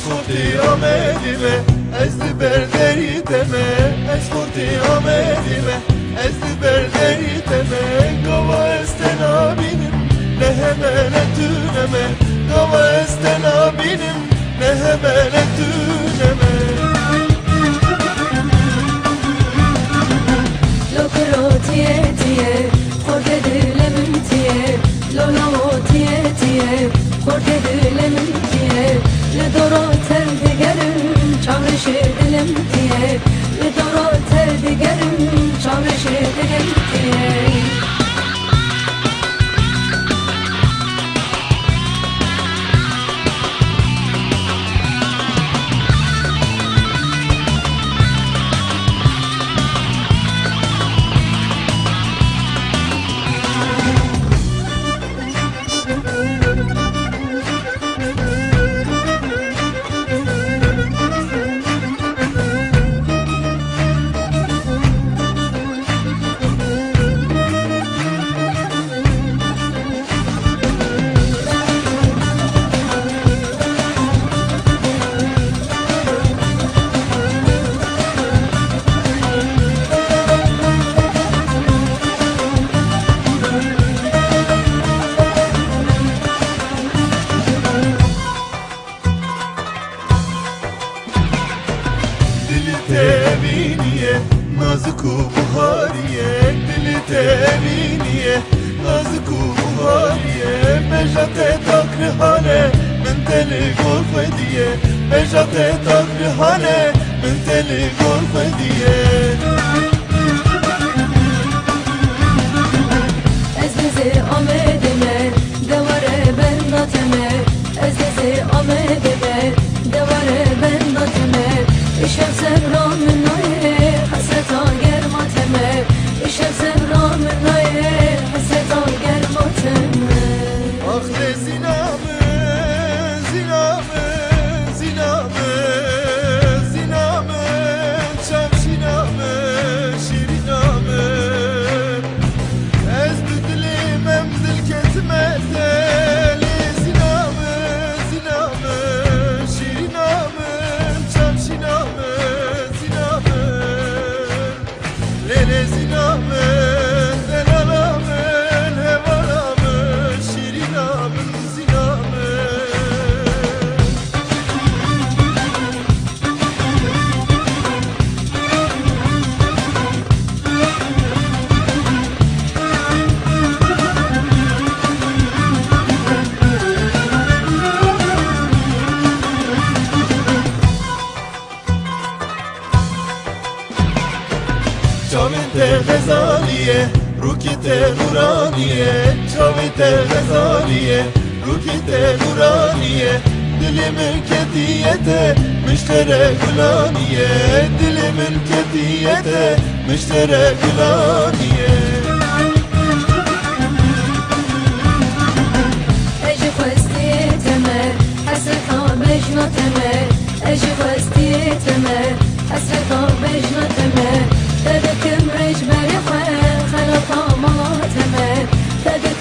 اسکورتی آمدیمه از بردری تمه اسکورتی آمدیمه از بردری تمه گوا استنابینم نه همه نتونمه گوا استنابینم نه همه نتونمه لوکراتیه تیه خورده دلم تیه لولا تیه تیه خورده دلم تیه لدوراتر دیگرم چاوش دلم تیه لدوراتر دیگرم چاوش دلم تیه تبینیه نازک و بهاریه دل تبینیه نازک و بهاریه بجات تاکرهانه من دل گل دیه بجات تاکرهانه من دل گل دیه از bize آمدمه دواره بنداتمه از bize آمدمه دواره بنداتمه işem sevramın aye hasreta germateme işem sevramın aye hasreta germateme ah ne zinamı zinamı zinamı zinamı çamşinamı şirinamı ez büdlim emdil ketmete zinamı zinamı şirinamı çamşinamı zinamı lele zinamı denalamın hevalamın şirinamın zinamı Çavinte gazaliye, rukite nuraniye Çavinte gazaliye, rukite nuraniye Dilimin kediyete, müştere gülaniye Dilimin kediyete, müştere gülaniye اجي خواستيتمه حسرتا بجناتمه اجي خواستيتمه حسرتا بجناتمه تدكم رج بريخه خلطا ماتمه تدكم